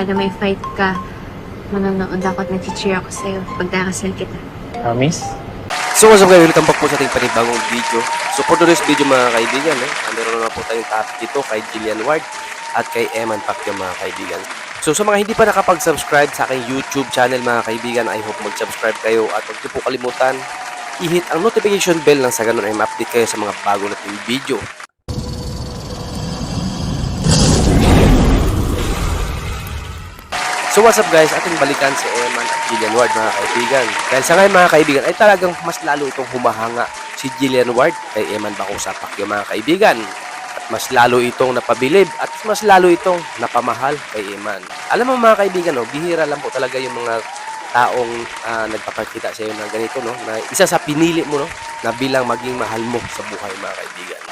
Na may fight ka, manonood ako at nag-cheer ako sa'yo pag nakasal kita. Promise? So what's up guys, welcome back po sa ating panibagong video. So for today's video mga kaibigan, meron na po tayong topic dito kay Jillian Ward at kay Eman Pacquiao mga kaibigan. So sa mga hindi pa nakapag-subscribe sa aking YouTube channel mga kaibigan, I hope mag-subscribe kayo at huwag niyo po kalimutan i-hit ang notification bell nang sa ganun ay ma-update kayo sa mga bago nating video. So what's up guys, ating balikan si Eman at Jillian Ward mga kaibigan. Dahil sa ngayon mga kaibigan ay talagang mas lalo itong humahanga si Jillian Ward kay Eman Pacquiao mga kaibigan. At mas lalo itong napabilib at mas lalo itong napamahal kay Eman. Alam mo mga kaibigan, bihira lang po talaga yung mga taong nagpapakita sa iyo ng ganito, na isa sa pinili mo na bilang maging mahal mo sa buhay mga kaibigan.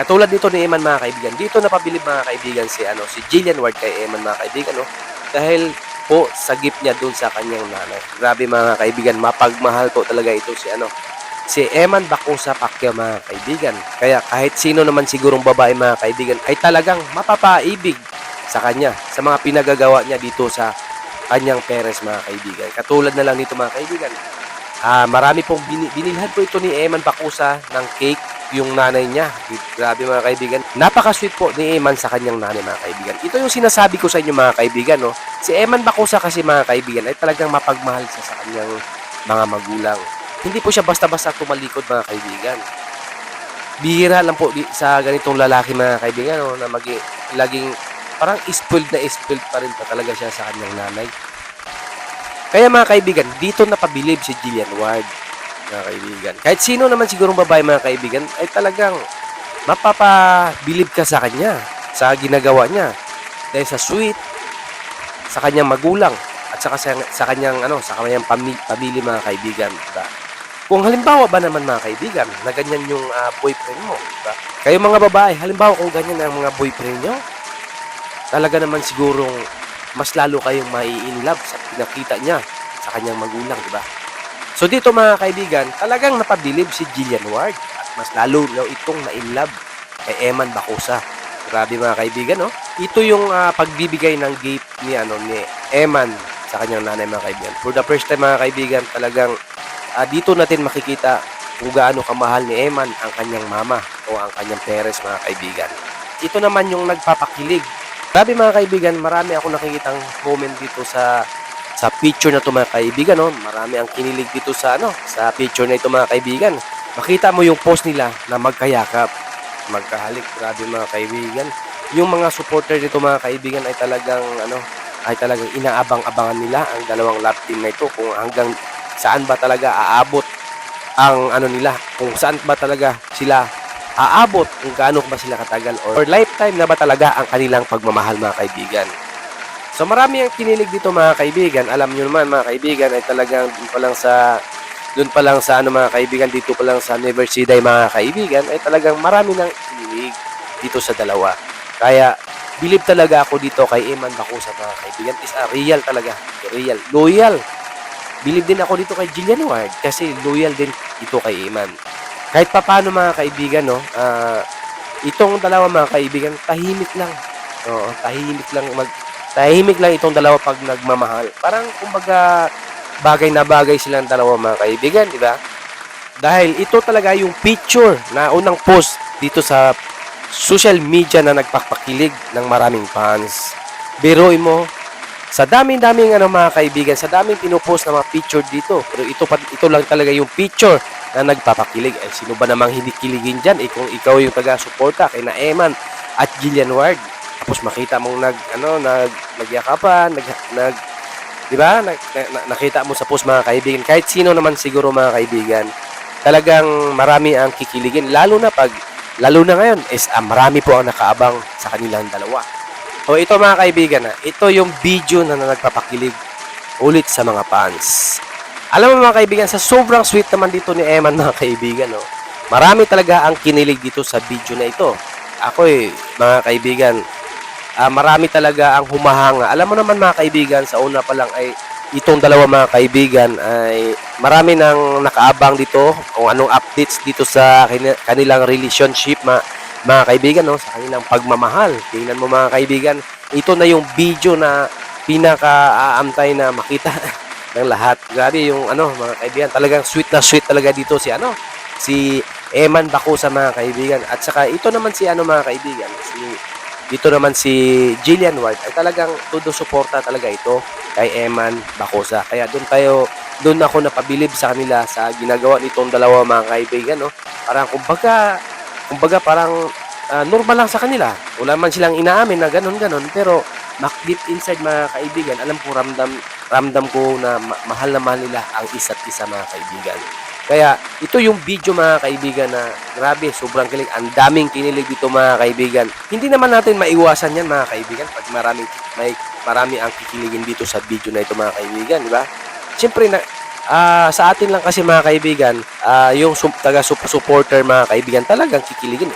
Katulad dito ni Eman mga kaibigan, dito napabilib mga kaibigan si Jillian Ward kay Eman mga kaibigan, dahil po sa gift niya doon sa kanyang nanay. Grabe mga kaibigan, mapagmahal po talaga ito si Eman Pacquiao mga kaibigan. Kaya kahit sino naman sigurong babae mga kaibigan ay talagang mapapaibig sa kanya sa mga pinagagawa niya dito sa kanyang parents mga kaibigan. Katulad na lang nito mga kaibigan. Marami pong binilhan po ito ni Eman Pacquiao ng cake yung nanay niya. Grabe mga kaibigan. Napaka-sweet po ni Eman sa kanyang nanay mga kaibigan. Ito yung sinasabi ko sa inyo mga kaibigan. Si Eman Pacquiao kasi mga kaibigan ay talagang mapagmahal siya sa kanyang mga magulang. Hindi po siya basta-basta tumalikod mga kaibigan. Bihira lang po sa ganitong lalaki mga kaibigan na laging parang spoiled pa rin pa talaga siya sa kanyang nanay. Kaya mga kaibigan, dito napabilib si Jillian Ward mga kaibigan. Kahit sino naman sigurong babae mga kaibigan ay talagang mapapabilib ka sa kanya, sa ginagawa niya. Dahil sa sweet, sa kanyang magulang, at saka sa kanyang pamilya mga kaibigan. Diba? Kung halimbawa ba naman mga kaibigan, na ganyan yung boyfriend mo, diba? Kayo mga babae, halimbawa kung ganyan ang mga boyfriend nyo, talaga naman sigurong mas lalo kayong mai-inlove sa pinakita niya sa kanyang magulang, diba? So dito mga kaibigan, talagang napabilib si Jillian Ward at mas lalo itong na-inlove kay Eman Pacquiao. Grabe mga kaibigan, Ito yung pagbibigay ng gift ni Eman sa kanyang nanay mga kaibigan. For the first time mga kaibigan, talagang dito natin makikita kung gaano kamahal ni Eman ang kanyang mama o ang kanyang parents mga kaibigan. Ito naman yung nagpapakilig. Grabe mga kaibigan, marami ako nakikitang comment dito sa picture na ito mga kaibigan, marami ang kinilig dito sa picture na ito mga kaibigan. Makita mo yung post nila na magkayakap, magkahalik. Grabe mga kaibigan. Yung mga supporter nito mga kaibigan ay talagang inaabang-abangan nila ang dalawang love team na ito kung hanggang saan ba talaga aabot ang nila, kung saan ba talaga sila aabot, kung gaano ba sila katagal or lifetime na ba talaga ang kanilang pagmamahal mga kaibigan. So marami ang kinilig dito mga kaibigan. Alam niyo naman mga kaibigan ay talagang doon pa lang sa mga kaibigan, dito pa lang sa Universidad mga kaibigan ay talagang marami nang kinilig dito sa dalawa. Kaya bilib talaga ako dito kay Eman Pacquiao mga kaibigan. Is real talaga, real, loyal. Bilib din ako dito kay Jillian Ward kasi loyal din dito kay Eman. Kahit papaano mga kaibigan, itong dalawa mga kaibigan, tahimik lang. Oo, tahimik lang itong dalawa pag nagmamahal. Parang kumbaga bagay na bagay silang dalawa mga kaibigan, di ba? Dahil ito talaga yung picture na unang post dito sa social media na nagpapakilig ng maraming fans. Biruin mo, sa daming-daming mga kaibigan, sa daming pinupost na mga picture dito. Pero ito lang talaga yung picture na nagpapakilig. Ay sino ba namang hindi kiligin diyan? Kung ikaw yung taga-suporta kay na Eman at Jillian Ward. Tapos makita mong nagyakapan, di ba? Nakita mo sa post mga kaibigan. Kahit sino naman siguro mga kaibigan, talagang marami ang kikiligin. Lalo na ngayon is marami po ang nakaabang sa kanilang dalawa. So ito mga kaibigan, ito yung video na nagpapakilig ulit sa mga fans. Alam mo mga kaibigan, sa sobrang sweet naman dito ni Eman mga kaibigan, marami talaga ang kinilig dito sa video na ito. Ako mga kaibigan, marami talaga ang humahanga. Alam mo naman mga kaibigan, sa una pa lang ay itong dalawa mga kaibigan ay marami nang nakaabang dito kung anong updates dito sa kanilang relationship mga kaibigan, sa kanilang pagmamahal. Tingnan mo mga kaibigan, ito na yung video na pinaka-aantay na makita ng lahat. Grabe yung ano, mga kaibigan, talagang sweet na sweet talaga dito si ano, si Eman Bakusa, mga kaibigan. At saka ito naman si ano, mga kaibigan, dito naman si Jillian Ward ay talagang todo suporta talaga ito kay Eman Bakusa. Kaya doon ako napabilib sa kanila sa ginagawa nitong dalawa, mga kaibigan, no. Parang kumbaga parang normal lang sa kanila. Wala man silang inaamin na ganun, pero deep inside, mga kaibigan, alam ko, ramdam ko na mahal na mahal nila ang isa't isa, mga kaibigan. Kaya ito yung video, mga kaibigan, na grabe, sobrang kilig. Ang daming kinilig dito, mga kaibigan. Hindi naman natin maiwasan yan, mga kaibigan, pag marami ang kikiligin dito sa video na ito, mga kaibigan, di ba? Siyempre, sa atin lang kasi, mga kaibigan, yung taga-supporter, mga kaibigan, talagang kikiligin.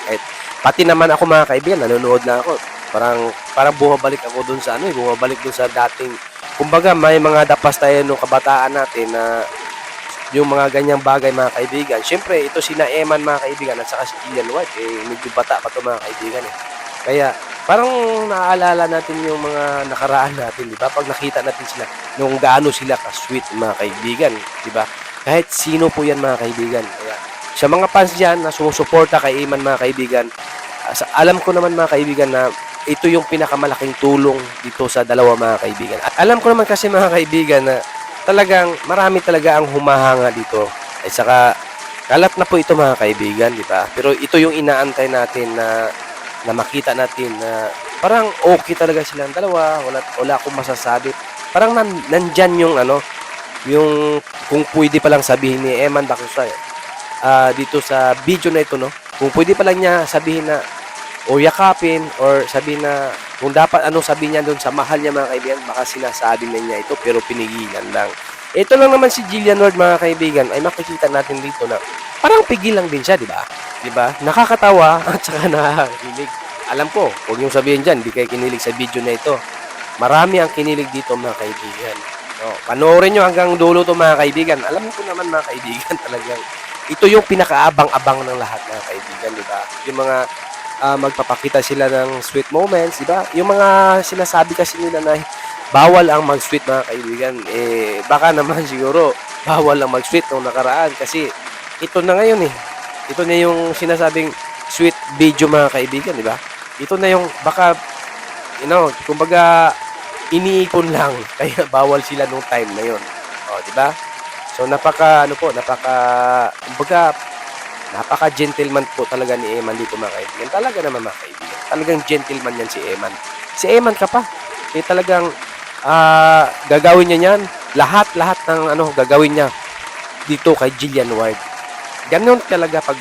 Pati naman ako, mga kaibigan, nanonood na ako. Parang bumabalik ako dun sa bumabalik dun sa dating, kumbaga may mga dapas tayo nung kabataan natin na yung mga ganyang bagay, mga kaibigan. Siyempre, ito sina Eman, mga kaibigan, at saka si Jillian Ward, medyo bata pa to, mga kaibigan, eh. Kaya, parang naaalala natin yung mga nakaraan natin, di ba? Pag nakita natin sila, nung gaano sila ka-sweet, mga kaibigan, di ba? Kahit sino po yan, mga kaibigan. Kaya, sa mga fans dyan na sumusuporta kay Eman, mga kaibigan, alam ko naman, mga kaibigan, na ito yung pinakamalaking tulong dito sa dalawa, mga kaibigan. At alam ko naman kasi, mga kaibigan, na talagang marami talaga ang humahanga dito. At saka kalat na po ito, mga kaibigan, di ba? Pero ito yung inaantay natin na makita natin na parang okay talaga silang dalawa. Wala akong masasabi. Parang nandyan yung yung kung pwede pa lang sabihin ni Eman Bakusa dito sa video na ito, no? Kung pwede pa lang niya sabihin na o yakapin or sabihin na kung dapat anong sabihin niya doon sa mahal niya, mga kaibigan, baka sinasabi na niya ito pero pinigilan lang. Ito lang naman si Jillian Ward, mga kaibigan, ay makikita natin dito na parang pigil lang din siya, di ba? Di ba? Nakakatawa at saka nakakakilig. Alam ko, huwag niyong sabihin dyan, di kayo kinilig sa video na ito. Marami ang kinilig dito, mga kaibigan. Panoorin nyo hanggang dulo to, mga kaibigan. Alam ko naman, mga kaibigan, talagang ito yung pinakaabang-abang ng lahat, mga kaibigan, di ba? Yung mga magpapakita sila ng sweet moments, di ba? Yung mga sinasabi kasi nila na bawal ang mag-sweet, mga kaibigan, baka naman siguro bawal ang mag-sweet nung nakaraan kasi ito na ngayon, ito na yung sinasabing sweet video, mga kaibigan, di ba? Ito na yung baka kumbaga iniipon lang kaya bawal sila nung time na yon. Di ba? So kumbaga napaka-gentleman po talaga ni Eman dito, mga kaibigan. Talaga naman, mga kaibigan. Talagang gentleman yan si Eman. Si Eman ka pa. Talagang gagawin niya yan. Lahat ng gagawin niya dito kay Jillian Ward. Ganyan talaga pag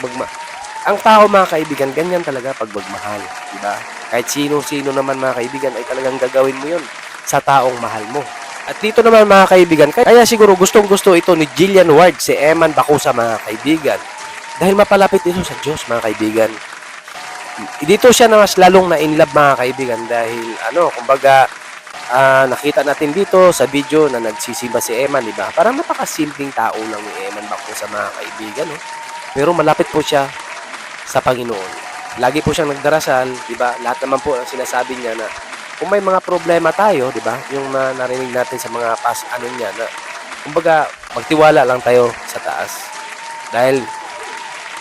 ang tao, mga kaibigan, ganyan talaga pag magmahal. Diba? Kahit sino-sino naman, mga kaibigan, ay talagang gagawin mo yun sa taong mahal mo. At dito naman, mga kaibigan, kaya siguro gustong-gusto ito ni Jillian Ward, si Eman Bakusa, mga kaibigan. Dahil mapalapit ito sa Diyos, mga kaibigan. Dito siya na mas lalong na-inlove, mga kaibigan, dahil kumbaga nakita natin dito sa video na nagsisimba si Eman, di ba? Parang napakasimpleng tao lang ni Eman Bakusa, mga kaibigan, no? Pero malapit po siya sa Panginoon. Lagi po siyang nagdarasal, di ba? Lahat naman po ang sinasabi niya na kung may mga problema tayo, di ba? Yung narinig natin sa mga niya na kumbaga magtiwala lang tayo sa taas. Dahil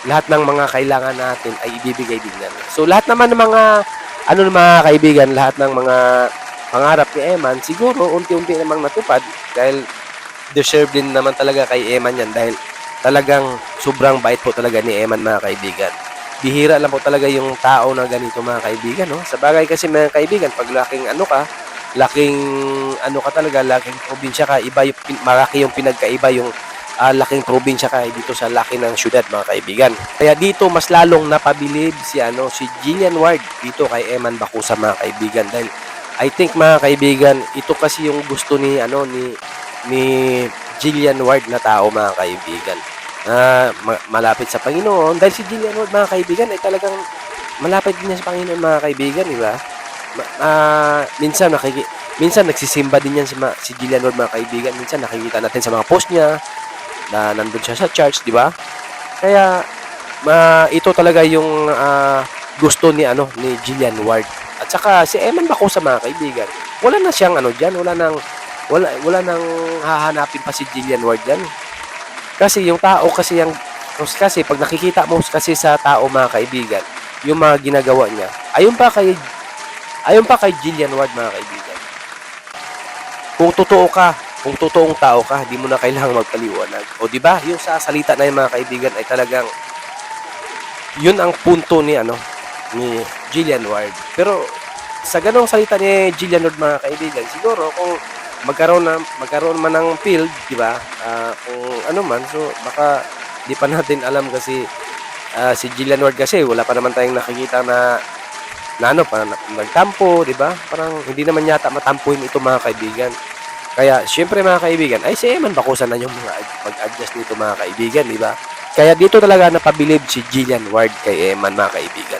lahat ng mga kailangan natin ay ibibigay din niya. So lahat naman ng mga mga kaibigan, lahat ng mga pangarap ni Eman, siguro unti-unti namang natupad dahil deserve din naman talaga kay Eman yan dahil talagang sobrang bait po talaga ni Eman, mga kaibigan. Bihira lang po talaga yung tao na ganito, mga kaibigan, no? Sa bagay kasi, mga kaibigan, pag laking probinsya ka, malaki yung pinagkaiba yung laking probinsya ka dito sa laki ng syudad, mga kaibigan. Kaya dito mas lalong napabilib si Jillian Ward dito kay Eman Bakusa, mga kaibigan, dahil I think, mga kaibigan, ito kasi yung gusto ni Jillian Ward na tao, mga kaibigan. Malapit sa Panginoon dahil si Jillian Ward, mga kaibigan, ay talagang malapit din niya sa Panginoon, mga kaibigan, di ba? Minsan nagsisimba din yan si Jillian Ward, mga kaibigan. Minsan nakikita natin sa mga post niya na nandun siya sa church, di ba? Kaya ito talaga yung gusto ni Jillian Ward. At saka si Eman Bacosa mga kaibigan, wala na siyang ano diyan, wala nang hahanapin pa si Jillian Ward diyan. Kasi yung tao kasi pag nakikita mo kasi sa tao mga kaibigan, yung mga ginagawa niya, ayon pa kay Jillian Ward mga kaibigan. Kung totoong tao ka, di mo na kailangang magpaliwanag. O di ba? Yung sa salita na yung mga kaibigan ay talagang yun ang punto ni Jillian Ward. Pero sa ganong salita ni Jillian Ward mga kaibigan, siguro kung magkaroon man ng field, di ba? Kung ano man, so baka di pa natin alam kasi si Jillian Ward kasi wala pa naman tayong nakikita na nagtampo, di ba? Parang hindi naman yata matampuhin ito mga kaibigan. Kaya syempre mga kaibigan, ay si Eman Bacosa na yung mag-adjust nito mga kaibigan, di ba? Kaya dito talaga napabilib si Jillian Ward kay Eman mga kaibigan.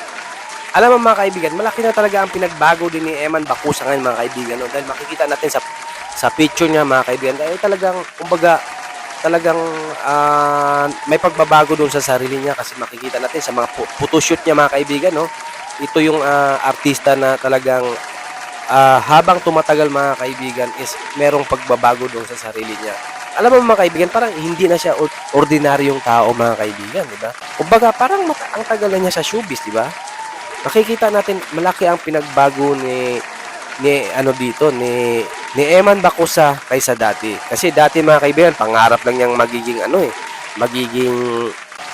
Alam mo mga kaibigan, malaki na talaga ang pinagbago din ni Eman Bacosa ngayon mga kaibigan. No? Dahil makikita natin sa picture niya mga kaibigan, ay talagang may pagbabago doon sa sarili niya kasi makikita natin sa mga photoshoot niya mga kaibigan. No? Ito yung artista na talagang habang tumatagal mga kaibigan is merong pagbabago doon sa sarili niya. Alam mo mga kaibigan, parang hindi na siya ordinaryong tao mga kaibigan, di ba? Kumbaga parang ang tagal na niya sa showbiz, di ba? Makikita natin malaki ang pinagbago ni Eman Bacosa kaysa dati. Kasi dati mga kaibigan, pangarap lang niyang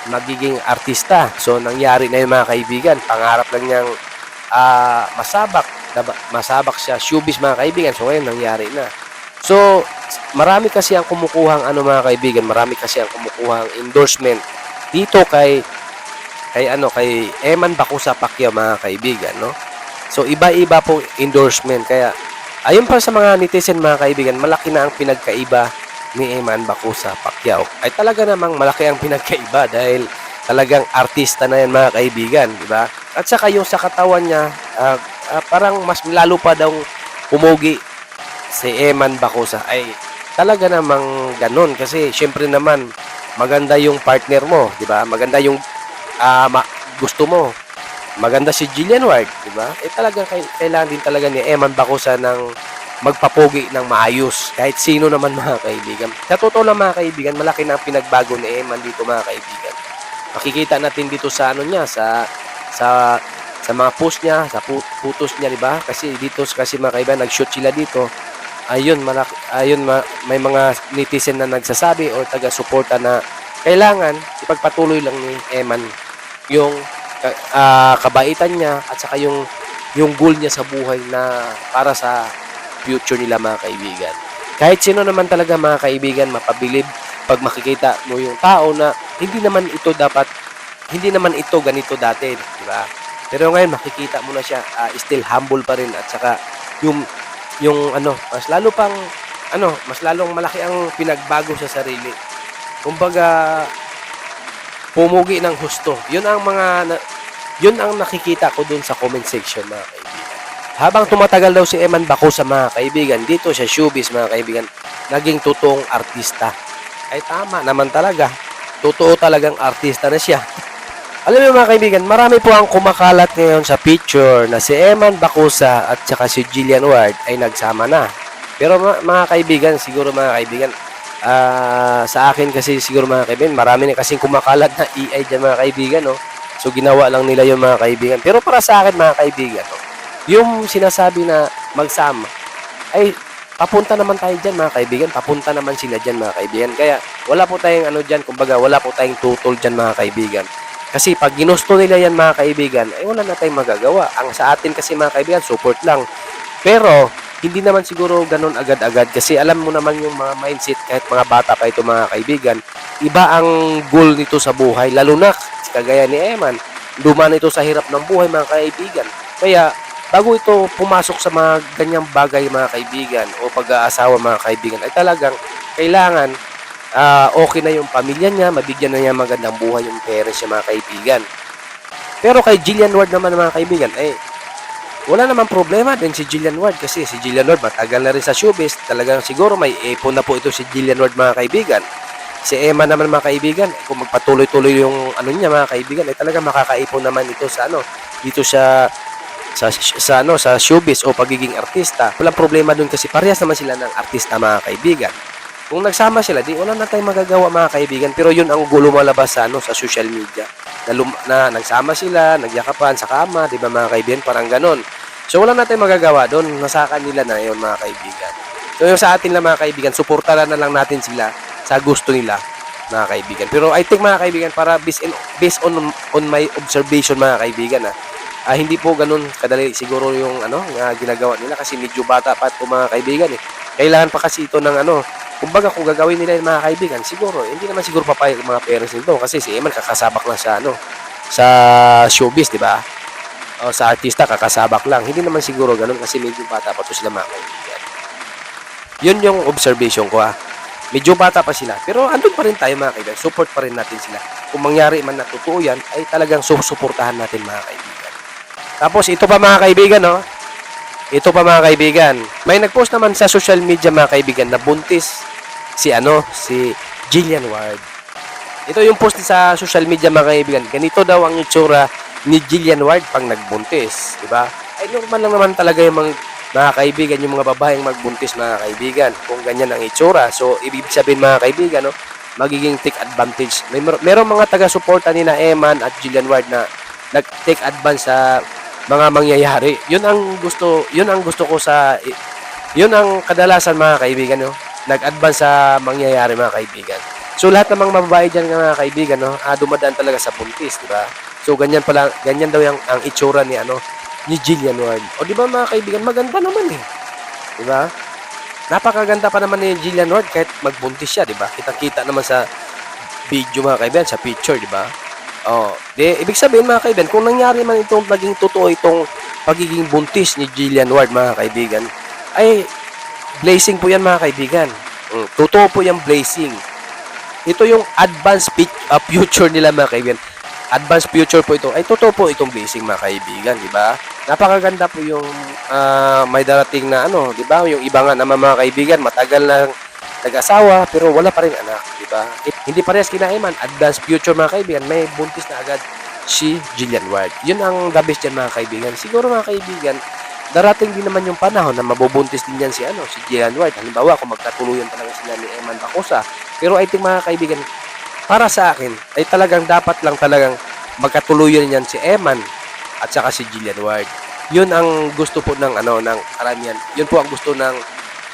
magiging artista. So nangyari na 'yung mga kaibigan, pangarap lang niyang masabak siya showbiz mga kaibigan. So ngayon nangyari na. So marami kasi ang kumukuhang mga kaibigan, marami kasi ang kumukuhang endorsement dito kay Eman Bacosa Pacquiao mga kaibigan, no? So iba-iba po endorsement, kaya ayon pa sa mga netizen mga kaibigan, malaki na ang pinagkaiba ni Eman Bacosa Pacquiao. Ay talaga namang malaki ang pinagkaiba dahil talagang artista na yan mga kaibigan, di ba? At saka yung sa katawan niya, parang mas lalo pa daw pumugi si Eman Bacosa. Ay talaga namang ganun kasi syempre naman maganda yung partner mo, di ba? Maganda yung gusto mo. Maganda si Jillian Ward, di ba? Talagang kailangan din talaga ni Eman Bacosa ng magpapogi ng maayos. Kahit sino naman mga kaibigan. Sa totoo lang mga kaibigan, malaki na ang pinagbago ni Eman dito mga kaibigan. Makikita natin dito sa sa mga post niya, sa photos niya, di ba? Kasi mga kaibigan, nag-shoot sila dito. May mga netizen na nagsasabi o taga-suporta na kailangan ipagpatuloy lang ni Eman yung kabaitan niya at saka yung goal niya sa buhay na para sa future nila mga kaibigan. Kahit sino naman talaga mga kaibigan mapabilib pag makikita mo yung tao na hindi naman ito ganito dati, di ba? Pero ngayon makikita mo na siya still humble pa rin at saka mas lalong malaki ang pinagbago sa sarili. Kumbaga pumugi ng husto. Yun ang nakikita ko dun sa comment section mga kaibigan. Habang tumatagal daw si Eman Bacosa mga kaibigan dito sa showbiz mga kaibigan, naging totoong artista. Ay tama naman talaga. Totoo talagang artista na siya. Alam niyo mga kaibigan, marami po ang kumakalat ngayon sa picture na si Eman Bacosa at saka si Jillian Ward ay nagsama na. Pero mga kaibigan, siguro mga kaibigan, sa akin kasi siguro mga kaibigan, marami na kasing kumakalat na AI dyan mga kaibigan, no? So ginawa lang nila yung mga kaibigan. Pero para sa akin mga kaibigan, no? Yung sinasabi na magsama, ay papunta naman tayo dyan mga kaibigan, papunta naman sila dyan mga kaibigan. Kaya wala po tayong dyan, kumbaga wala po tayong tutol dyan mga kaibigan. Kasi pag ginusto nila yan mga kaibigan, ay wala na tayong magagawa. Ang sa atin kasi mga kaibigan, support lang. Pero hindi naman siguro ganun agad-agad kasi alam mo naman yung mga mindset kahit mga bata pa ito mga kaibigan, iba ang goal nito sa buhay, lalo na kagaya ni Eman, dumaan ito sa hirap ng buhay mga kaibigan. Kaya bago ito pumasok sa mga ganyang bagay mga kaibigan o pag-aasawa mga kaibigan, ay talagang kailangan okay na yung pamilya niya, mabigyan na niya magandang buhay yung parents niya mga kaibigan. Pero kay Jillian Ward naman mga kaibigan, wala namang problema din si Jillian Ward kasi si Jillian Ward matagal na rin sa showbiz. Talagang siguro may ipon na po ito si Jillian Ward mga kaibigan. Si Emma naman mga kaibigan, kung magpatuloy-tuloy yung niya mga kaibigan, ay talagang makakaipon naman ito sa dito sa sa showbiz o pagiging artista. Walang problema doon kasi parehas naman sila ng artista, mga kaibigan. Kung nagsama sila, di wala na tayong magagawa, mga kaibigan. Pero yun ang lumalabas sa sa social media. Na nagsama sila, nagyakapan sa kama, di ba mga kaibigan? Parang ganon. So wala na tayong magagawa doon. Nasa kanila na yun, mga kaibigan. So yung sa atin lang, mga kaibigan, suportahan na lang natin sila sa gusto nila, mga kaibigan. Pero I think, mga kaibigan, para based on my observation, mga kaibigan, hindi po ganun kadali siguro yung ginagawa nila kasi medyo bata pa ito, mga kaibigan eh. Kailangan pa kasi ito ng kumbaga kung gagawin nila yung mga kaibigan, siguro hindi naman siguro papayag yung mga parents nito kasi si Eman kakasabak lang sa sa showbiz, di ba? O sa artista kakasabak lang. Hindi naman siguro ganun kasi medyo bata pa to sila, mga kaibigan. Yun yung observation ko. Medyo bata pa sila. Pero andun pa rin tayo, mga kaibigan. Support pa rin natin sila. Kung mangyari man na totoo yan, ay talagang susuportahan natin, mga kaibigan. Tapos ito pa, mga kaibigan, ito pa, mga kaibigan. May nagpost naman sa social media, mga kaibigan, na buntis si Jillian Ward. Ito yung post sa social media, mga kaibigan. Ganito daw ang itsura ni Jillian Ward pag nagbuntis, di ba? Ay normal lang naman talaga yung mga kaibigan, yung mga babaeng magbuntis, mga kaibigan, kung ganyan ang itsura. So, ibig sabihin, mga kaibigan, magiging take advantage. Merong mga taga-suporta ni na Eman at Jillian Ward na nag-take advance sa mga mangyayari. Yun ang gusto ko yun ang kadalasan, mga kaibigan, nag-advance sa mangyayari, mga kaibigan. So, lahat ng mga mababae dyan, mga kaibigan, dumadaan talaga sa buntis, di ba? So, ganyan daw ang itsura ni Jillian Ward. O di ba, mga kaibigan, maganda naman eh. Di ba? Napakaganda pa naman ni Jillian Ward kahit magbuntis siya, di ba? Kita-kita naman sa video, mga kaibigan, sa picture, di ba? Ibig sabihin, mga kaibigan, kung nangyari man itong naging totoo itong pagiging buntis ni Jillian Ward, mga kaibigan, ay blessing po yan, mga kaibigan. Totoo po yung blessing. Ito yung advanced future nila, mga kaibigan. Advanced future po ito. Ay totoo po itong blessing, mga kaibigan, di ba? Napakaganda po yung may darating na di ba? Yung iba nga naman, mga kaibigan, matagal na nag-asawa pero wala pa rin anak, di ba? Hindi parehas kina Eman. Advanced future, mga kaibigan, may buntis na agad si Jillian Ward. Yun ang the best dyan, mga kaibigan. Siguro, mga kaibigan, darating din naman yung panahon na mabubuntis din yan si Jillian Ward. Halimbawa, kung magkatuluyan talaga sila ni Eman Bacosa. Pero I think, mga kaibigan, para sa akin, ay dapat lang talagang magkatuluyan yan si Eman at saka si Jillian Ward. Yun ang gusto po ng karamihan. Yun po ang gusto ng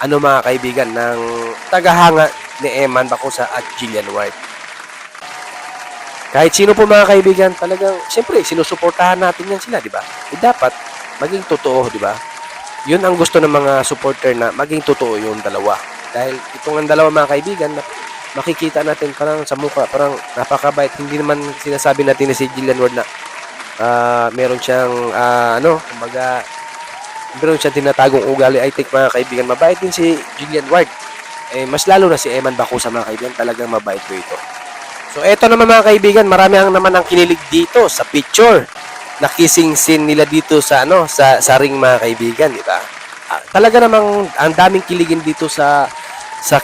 mga kaibigan, ng tagahanga ni Eman Bacosa at Jillian Ward. Kahit sino po, mga kaibigan, talagang, siyempre, sinusuportahan natin yan sila, di ba? Dapat maging totoo, di ba? Yun ang gusto ng mga supporter na maging totoo yung dalawa. Dahil itong ang dalawa, mga kaibigan, makikita natin parang sa mukha, parang napakabait. Hindi naman sinasabi natin na si Jillian Ward na meron siyang kumbaga meron siyang tinatagong ugali. I think, mga kaibigan, mabait din si Jillian Ward. Mas lalo na si Eman Bacosa, mga kaibigan, talagang mabait po ito. So eto naman, mga kaibigan, marami naman ang kinilig dito sa picture na kissing scene nila dito sa ring, mga kaibigan, di ba? Talaga namang ang daming kiligin dito sa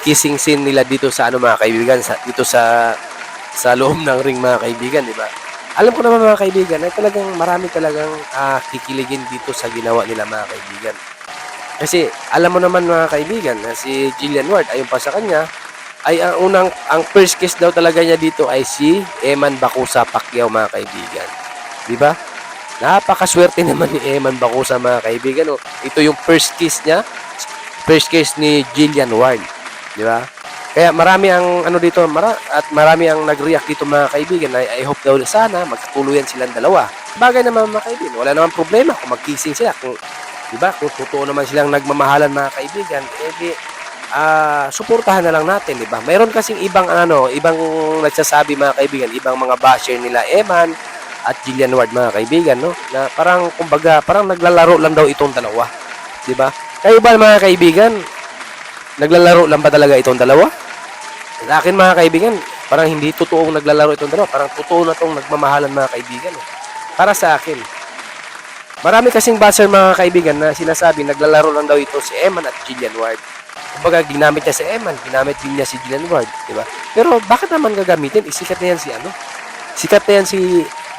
kissing scene nila dito sa mga kaibigan, dito sa loob ng ring, mga kaibigan, di ba? Alam ko naman, mga kaibigan, ay talagang marami talagang kikiligin dito sa ginawa nila, mga kaibigan. Kasi alam mo naman, mga kaibigan, na si Jillian Ward, ayon pa sa kanya, ay ang first kiss daw talaga niya dito ay si Eman Bacosa Pacquiao, mga kaibigan. Di ba? Napakaswerte naman ni Eman Bacosa, mga kaibigan. Ito yung first kiss niya, first kiss ni Jillian Ward. Di ba? Kaya marami ang dito, at marami ang nag-react dito, mga kaibigan. I hope daw sana magkatuluyan silang dalawa. Bagay naman, mga kaibigan, wala namang problema kung mag-kissing sila. Di ba? Kung totoo naman silang nagmamahalan, mga kaibigan, suportahan na lang natin, di ba? Mayroon kasing ibang nagsasabi, mga kaibigan, ibang mga basher nila Eman at Jillian Ward, mga kaibigan, na parang kumbaga parang naglalaro lang daw itong dalawa, di ba? Kayo ba, mga kaibigan, naglalaro lang ba talaga itong dalawa? Sa akin, mga kaibigan, parang hindi totoong naglalaro itong dalawa, parang totoo na itong nagmamahalan, mga kaibigan. Para sa akin, marami kasing basher, mga kaibigan, na sinasabi naglalaro lang daw ito si Eman at Jillian Ward. Kumbaga, ginamit niya si Eman, ginamit din niya si Jillian Ward, di ba? Pero bakit naman gagamitin? Sikat na yan sikat na yan si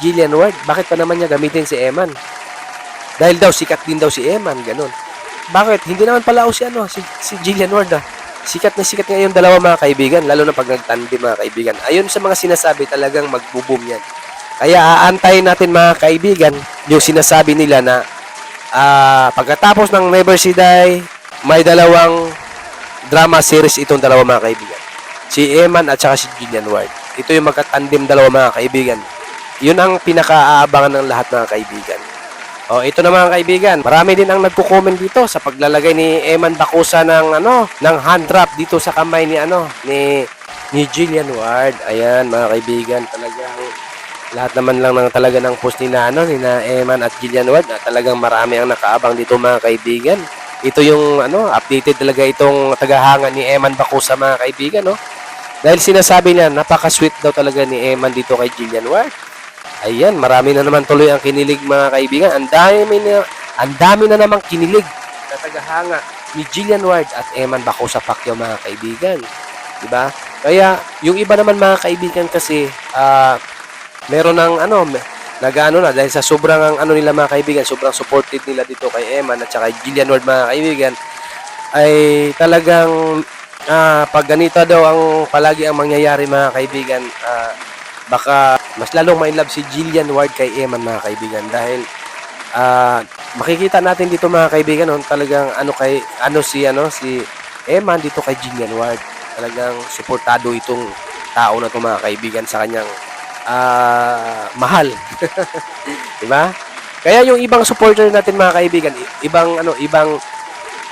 Jillian Ward. Bakit pa naman niya gamitin si Eman? Dahil daw sikat din daw si Eman, ganun. Bakit? Hindi naman pala si si Jillian Ward Sikat na sikat ngayon dalawa mga kaibigan, lalo na pag nagtandem mga kaibigan. Ayon sa mga sinasabi, talagang magbo-boom yan. Kaya aantayin natin mga kaibigan yung sinasabi nila na pagkatapos ng Never Si Die, may dalawang drama series itong dalawa mga kaibigan. Si Eman at saka si Jillian Ward. Ito yung magkatandem dalawa mga kaibigan. Yun ang pinaka-aabangan ng lahat mga kaibigan. Oh, ito na mga kaibigan. Marami din ang nagko-comment dito sa paglalagay ni Eman Bakusa ng ng hand wrap dito sa kamay ni Jillian Ward. Ayan mga kaibigan, talagang lahat naman lang talaga ng post ni na Eman at Jillian Ward. Talagang marami ang nakaabang dito mga kaibigan. Ito yung updated talaga itong tagahanga ni Eman Bakusa mga kaibigan, no? Dahil sinasabi niya, napaka-sweet daw talaga ni Eman dito kay Jillian Ward. Ayan, marami na naman tuloy ang kinilig mga kaibigan. Ang dami na namang kinilig na tagahanga ni Jillian Ward at Eman Bakusa Pacquiao mga kaibigan. Diba? Kaya yung iba naman mga kaibigan kasi meron ng nag-ano na dahil sa sobrang nila mga kaibigan, sobrang supportive nila dito kay Eman at saka Jillian Ward mga kaibigan, ay talagang pag ganito daw ang palagi ang mangyayari mga kaibigan, baka mas lalong ma-inlove si Jillian Ward kay Eman mga kaibigan dahil makikita natin dito mga kaibigan talagang si Eman dito kay Jillian Ward. Talagang suportado itong tao na to mga kaibigan sa kanyang mahal. Diba? Kaya yung ibang supporter natin mga kaibigan,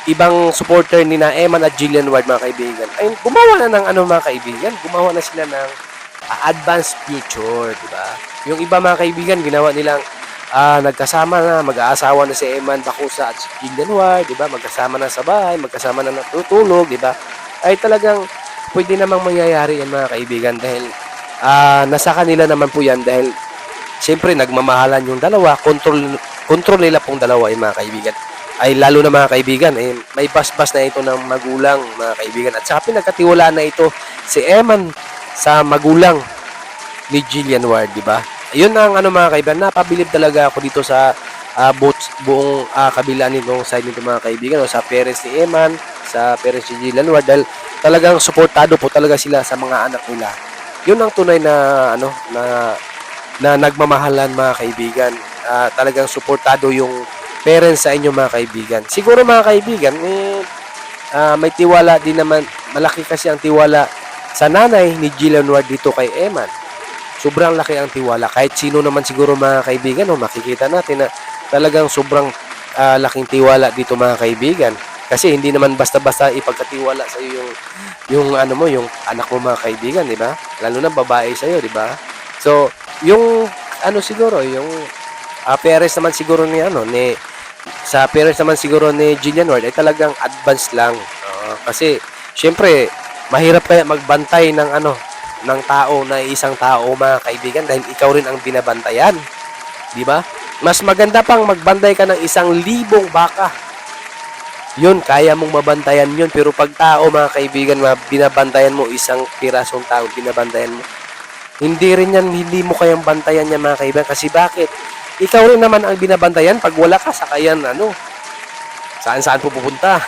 ibang supporter ni na Eman at Jillian Ward mga kaibigan, ay gumawa na ng mga kaibigan, gumawa na sila ng advanced future, di ba? Yung iba mga kaibigan, ginawa nilang nagkasama na, mag-aasawa na si Eman Bakusa at si Jillian Ward, di ba? Magkasama na sa bahay, magkasama na natutulog, di ba? Ay talagang pwede namang mangyayari yan mga kaibigan dahil nasa kanila naman po yan dahil siyempre nagmamahalan yung dalawa, control nila pong dalawa mga kaibigan. Ay lalo na mga kaibigan, may basbas na ito ng magulang mga kaibigan at saka pinagkatiwalaan na ito si Eman sa magulang ni Jillian Ward, di ba? Ayun ang mga kaibigan, napabilib talaga ako dito sa buong kabila nitong side nito mga kaibigan, sa parents ni Eman, sa parents ni Jillian Ward dahil talagang suportado po talaga sila sa mga anak nila. Yun ang tunay na na nagmamahalan mga kaibigan. Talagang suportado yung parents sa inyo mga kaibigan. Siguro mga kaibigan, may tiwala din naman, malaki kasi ang tiwala sa nanay ni Jillian Ward dito kay Eman. Sobrang laki ang tiwala. Kahit sino naman siguro mga kaibigan, makikita natin na talagang sobrang laking tiwala dito mga kaibigan. Kasi hindi naman basta-basta ipagkatiwala sa iyo yung anak mo mga kaibigan, di ba? Lalo na babae sa iyo, di ba? So, yung siguro, yung parents naman siguro sa parents naman siguro ni Jillian Ward ay talagang advance lang. Kasi syempre mahirap kaya magbantay ng tao na isang tao mga kaibigan dahil ikaw rin ang binabantayan. Di ba? Mas maganda pang magbantay ka ng 1,000 baka. Yun, kaya mong mabantayan yun. Pero pag tao mga kaibigan, binabantayan mo, isang pirasong tao binabantayan mo, hindi mo kayang bantayan niya mga kaibigan. Kasi bakit? Ikaw rin naman ang binabantayan pag wala ka sa kayan saan po pupunta.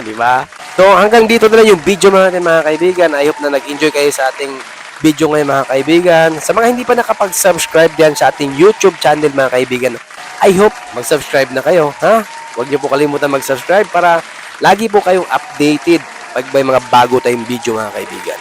Di ba? So, hanggang dito na lang yung video natin mga kaibigan. I hope na nag-enjoy kayo sa ating video ngayon mga kaibigan. Sa mga hindi pa nakapag-subscribe diyan sa ating YouTube channel mga kaibigan, I hope mag-subscribe na kayo. Huwag niyo po kalimutan mag-subscribe para lagi po kayong updated pag may mga bago tayong video mga kaibigan.